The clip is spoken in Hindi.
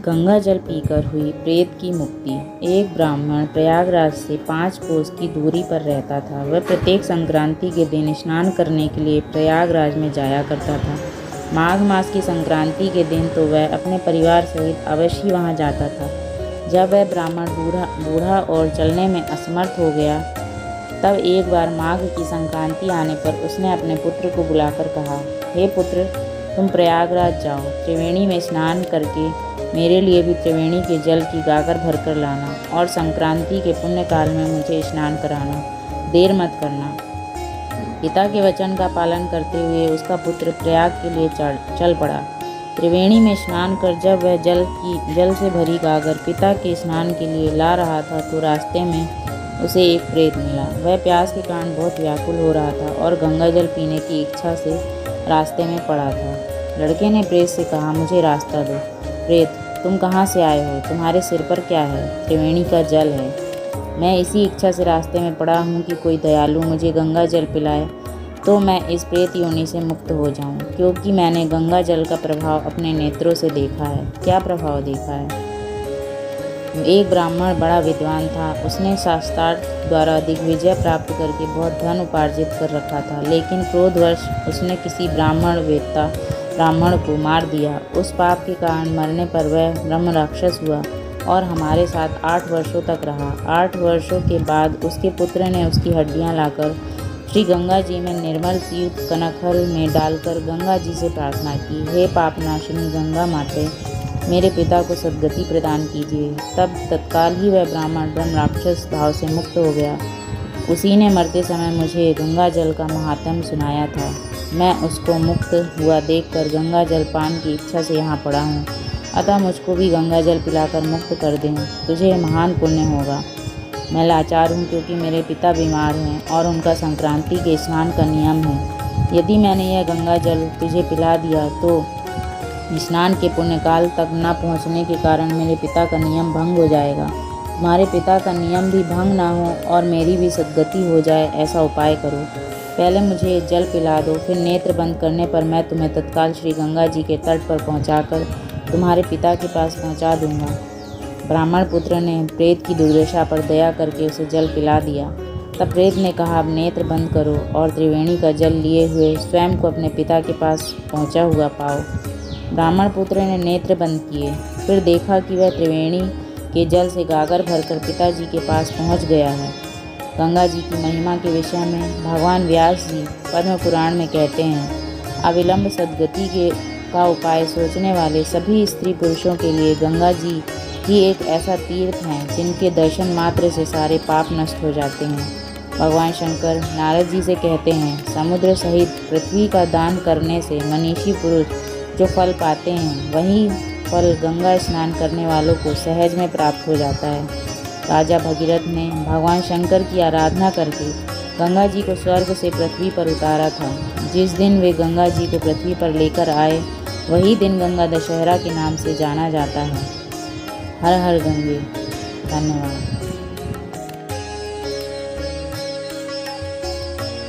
गंगा जल पीकर हुई प्रेत की मुक्ति। एक ब्राह्मण प्रयागराज से 5 कोस की दूरी पर रहता था। वह प्रत्येक संक्रांति के दिन स्नान करने के लिए प्रयागराज में जाया करता था। माघ मास की संक्रांति के दिन तो वह अपने परिवार सहित अवश्य वहां जाता था। जब वह ब्राह्मण बूढ़ा और चलने में असमर्थ हो गया, तब एक बार माघ की संक्रांति आने पर उसने अपने पुत्र को बुलाकर कहा, हे पुत्र, तुम प्रयागराज जाओ, त्रिवेणी में स्नान करके मेरे लिए भी त्रिवेणी के जल की गागर भरकर लाना और संक्रांति के पुण्य काल में मुझे स्नान कराना, देर मत करना। पिता के वचन का पालन करते हुए उसका पुत्र प्रयाग के लिए चल पड़ा। त्रिवेणी में स्नान कर जब वह जल से भरी गागर पिता के स्नान के लिए ला रहा था, तो रास्ते में उसे एक प्रेत मिला। वह प्यास के कारण बहुत व्याकुल हो रहा था और गंगा जल पीने की इच्छा से रास्ते में पड़ा था। लड़के ने प्रेत से कहा, मुझे रास्ता दो। प्रेत, तुम कहाँ से आए हो? तुम्हारे सिर पर क्या है? त्रिवेणी का जल है। मैं इसी इच्छा से रास्ते में पड़ा हूँ कि कोई दयालु मुझे गंगा जल पिलाए तो मैं इस प्रेत योनि से मुक्त हो जाऊँ, क्योंकि मैंने गंगा जल का प्रभाव अपने नेत्रों से देखा है। क्या प्रभाव देखा है? एक ब्राह्मण बड़ा विद्वान था। उसने शास्त्रार्थ द्वारा दिग्विजय प्राप्त करके बहुत धन उपार्जित कर रखा था, लेकिन क्रोधवश उसने किसी ब्राह्मण को मार दिया। उस पाप के कारण मरने पर वह ब्रह्म राक्षस हुआ और हमारे साथ 8 वर्षों तक रहा। 8 वर्षों के बाद उसके पुत्र ने उसकी हड्डियां लाकर श्री गंगा जी में निर्मल तीर्थ कनकहल में डालकर गंगा जी से प्रार्थना की, हे पापनाशिनी गंगा माते, मेरे पिता को सद्गति प्रदान कीजिए। तब तत्काल ही वह ब्राह्मण ब्रह्म राक्षस भाव से मुक्त हो गया। उसी ने मरते समय मुझे गंगा जल का महात्म्य सुनाया था। मैं उसको मुक्त हुआ देखकर गंगा जल पान की इच्छा से यहाँ पड़ा हूँ। अतः मुझको भी गंगा जल पिलाकर मुक्त कर दें, तुझे महान पुण्य होगा। मैं लाचार हूँ क्योंकि मेरे पिता बीमार हैं और उनका संक्रांति के स्नान का नियम है। यदि मैंने यह गंगा जल तुझे पिला दिया तो स्नान के पुण्यकाल तक न पहुँचने के कारण मेरे पिता का नियम भंग हो जाएगा। तुम्हारे पिता का नियम भी भंग ना हो और मेरी भी सद्गति हो जाए, ऐसा उपाय करो। पहले मुझे जल पिला दो, फिर नेत्र बंद करने पर मैं तुम्हें तत्काल श्री गंगा जी के तट पर पहुंचाकर तुम्हारे पिता के पास पहुंचा दूंगा। ब्राह्मण पुत्र ने प्रेत की दुर्दशा पर दया करके उसे जल पिला दिया। तब प्रेत ने कहा, अब नेत्र बंद करो और त्रिवेणी का जल लिए हुए स्वयं को अपने पिता के पास पहुँचा हुआ पाओ। ब्राह्मण पुत्र ने नेत्र बंद किए, फिर देखा कि वह त्रिवेणी के जल से गागर भरकर पिताजी के पास पहुँच गया है। गंगा जी की महिमा के विषय में भगवान व्यास जी पद्म पुराण में कहते हैं, अविलंब सद्गति का उपाय सोचने वाले सभी स्त्री पुरुषों के लिए गंगा जी ही एक ऐसा तीर्थ है जिनके दर्शन मात्र से सारे पाप नष्ट हो जाते हैं। भगवान शंकर नारद जी से कहते हैं, समुद्र सहित पृथ्वी का दान करने से मनीषी पुरुष जो फल पाते हैं, वही फल गंगा स्नान करने वालों को सहज में प्राप्त हो जाता है। राजा भगीरथ ने भगवान शंकर की आराधना करके गंगा जी को स्वर्ग से पृथ्वी पर उतारा था। जिस दिन वे गंगा जी को पृथ्वी पर लेकर आए, वही दिन गंगा दशहरा के नाम से जाना जाता है। हर हर गंगे। धन्यवाद।